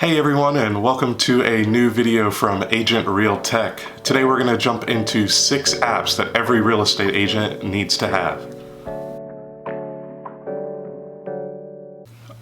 Hey everyone, and welcome to a new video from Agent Real Tech. Today we're going to jump into 6 apps that every real estate agent needs to have.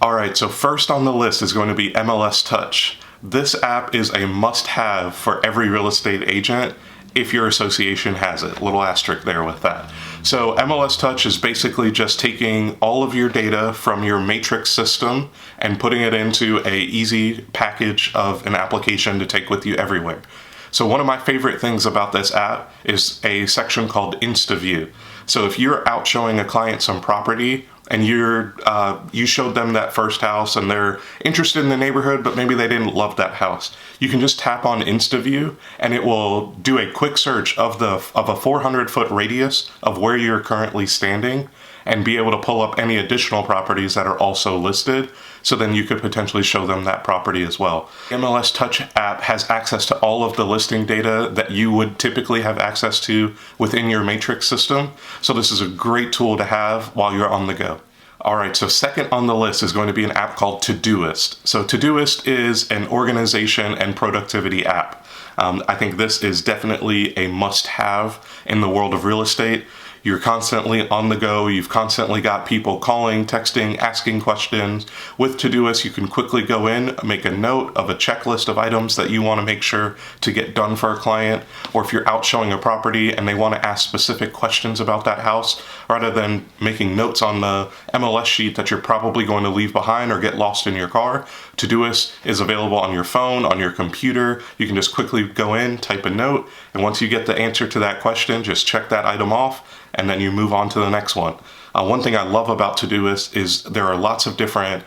Alright, so first on the list is going to be MLS Touch. This app is a must-have for every real estate agent if your association has it. Little asterisk there with that. So MLS Touch is basically just taking all of your data from your matrix system and putting it into a easy package of an application to take with you everywhere. So one of my favorite things about this app is a section called InstaView. So if you're out showing a client some property and you showed them that first house and they're interested in the neighborhood, but maybe they didn't love that house, you can just tap on InstaView and it will do a quick search of a 400-foot radius of where you're currently standing and be able to pull up any additional properties that are also listed. So then you could potentially show them that property as well. The MLS Touch app has access to all of the listing data that you would typically have access to within your matrix system. So this is a great tool to have while you're on the go. Alright, so second on the list is going to be an app called Todoist. So Todoist is an organization and productivity app. I think this is definitely a must-have in the world of real estate. You're constantly on the go. You've constantly got people calling, texting, asking questions. With Todoist, you can quickly go in, make a note of a checklist of items that you want to make sure to get done for a client. Or if you're out showing a property and they want to ask specific questions about that house, rather than making notes on the MLS sheet that you're probably going to leave behind or get lost in your car, Todoist is available on your phone, on your computer. You can just quickly go in, type a note, and once you get the answer to that question, just check that item off, and then you move on to the next one. One thing I love about Todoist is there are lots of different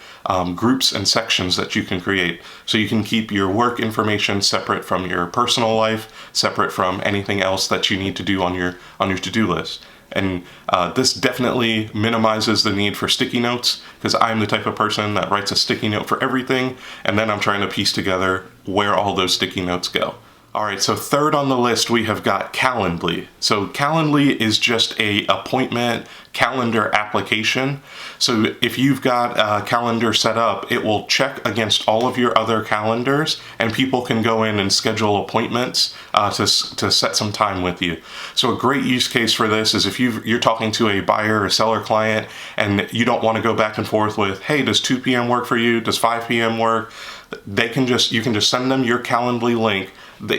groups and sections that you can create. So you can keep your work information separate from your personal life, separate from anything else that you need to do on your to-do list. And this definitely minimizes the need for sticky notes, because I'm the type of person that writes a sticky note for everything, and then I'm trying to piece together where all those sticky notes go. Alright, so third on the list we have got Calendly. So Calendly is just a appointment calendar application. So if you've got a calendar set up, it will check against all of your other calendars and people can go in and schedule appointments to set some time with you. So a great use case for this is if you're talking to a buyer or seller client and you don't want to go back and forth with, hey, does 2 p.m. work for you? Does 5 p.m. work? You can just send them your Calendly link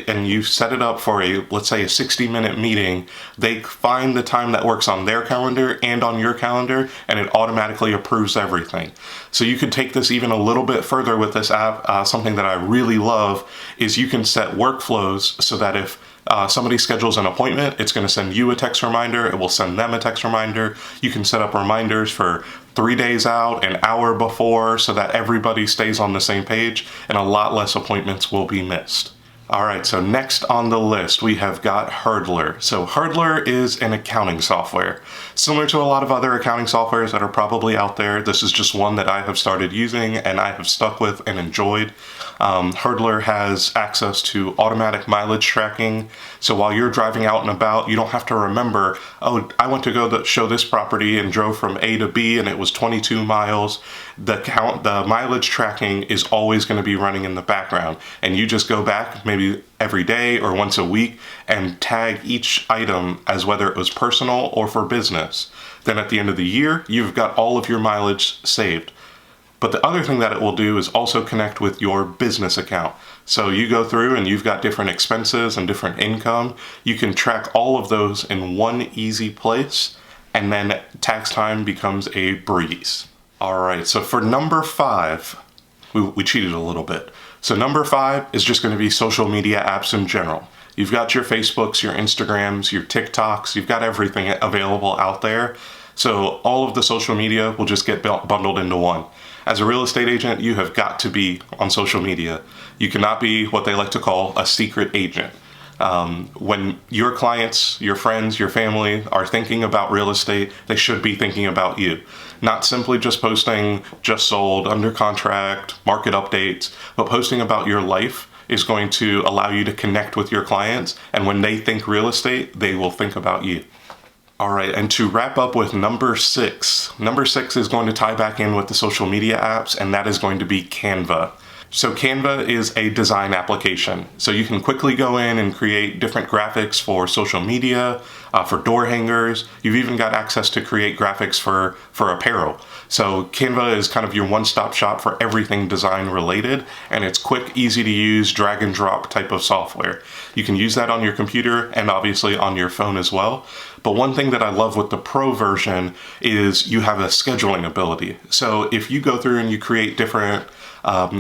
and you set it up for let's say a 60-minute meeting. They find the time that works on their calendar and on your calendar, and it automatically approves everything. So you could take this even a little bit further with this app. Something that I really love is you can set workflows so that if somebody schedules an appointment, it's going to send you a text reminder. It will send them a text reminder. You can set up reminders for 3 days out, an hour before, so that everybody stays on the same page and a lot less appointments will be missed. Alright, so next on the list we have got Hurdler. So Hurdler is an accounting software. Similar to a lot of other accounting softwares that are probably out there, this is just one that I have started using and I have stuck with and enjoyed. Hurdler has access to automatic mileage tracking. So while you're driving out and about, you don't have to remember, oh, I went to go show this property and drove from A to B and it was 22 miles. The mileage tracking is always going to be running in the background. And you just go back maybe every day or once a week and tag each item as whether it was personal or for business. Then at the end of the year, you've got all of your mileage saved. But the other thing that it will do is also connect with your business account. So you go through and you've got different expenses and different income. You can track all of those in one easy place, and then tax time becomes a breeze. All right, so for number 5, we cheated a little bit. So number 5 is just going to be social media apps in general. You've got your Facebooks, your Instagrams, your TikToks, you've got everything available out there. So all of the social media will just get bundled into one. As a real estate agent, you have got to be on social media. You cannot be what they like to call a secret agent. When your clients, your friends, your family are thinking about real estate, they should be thinking about you. Not simply just posting just sold, under contract, market updates, but posting about your life is going to allow you to connect with your clients. And when they think real estate, they will think about you. All right, and to wrap up with number 6. Number 6 is going to tie back in with the social media apps, and that is going to be Canva. So Canva is a design application. So you can quickly go in and create different graphics for social media, for door hangers. You've even got access to create graphics for apparel. So Canva is kind of your one-stop shop for everything design related, and it's quick, easy to use, drag and drop type of software. You can use that on your computer and obviously on your phone as well. But one thing that I love with the Pro version is you have a scheduling ability. So if you go through and you create different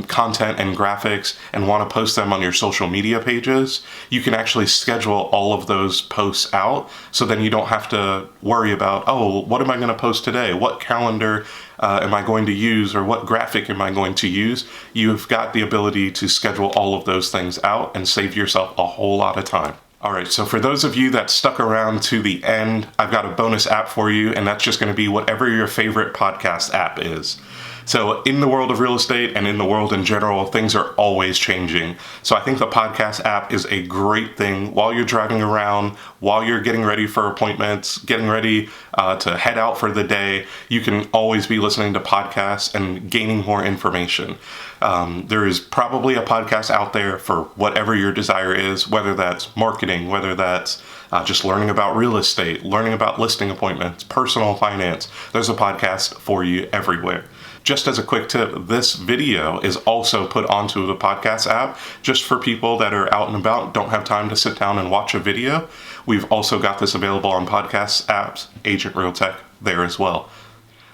content and graphics and want to post them on your social media pages, you can actually schedule all of those posts out. So then you don't have to worry about, oh, what am I going to post today? What calendar am I going to use, or what graphic am I going to use? You've got the ability to schedule all of those things out and save yourself a whole lot of time. All right, so for those of you that stuck around to the end, I've got a bonus app for you, and that's just going to be whatever your favorite podcast app is. So in the world of real estate and in the world in general, things are always changing. So I think the podcast app is a great thing while you're driving around, while you're getting ready for appointments, getting ready to head out for the day. You can always be listening to podcasts and gaining more information. There is probably a podcast out there for whatever your desire is, whether that's marketing, whether that's just learning about real estate, learning about listing appointments, personal finance. There's a podcast for you everywhere. Just as a quick tip, this video is also put onto the podcast app just for people that are out and about, don't have time to sit down and watch a video. We've also got this available on podcast apps, Agent Real Tech there as well.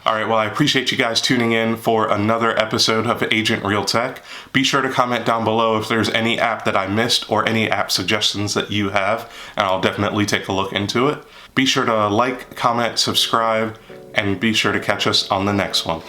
All right, well, I appreciate you guys tuning in for another episode of Agent Real Tech. Be sure to comment down below if there's any app that I missed or any app suggestions that you have, and I'll definitely take a look into it. Be sure to like, comment, subscribe, and be sure to catch us on the next one.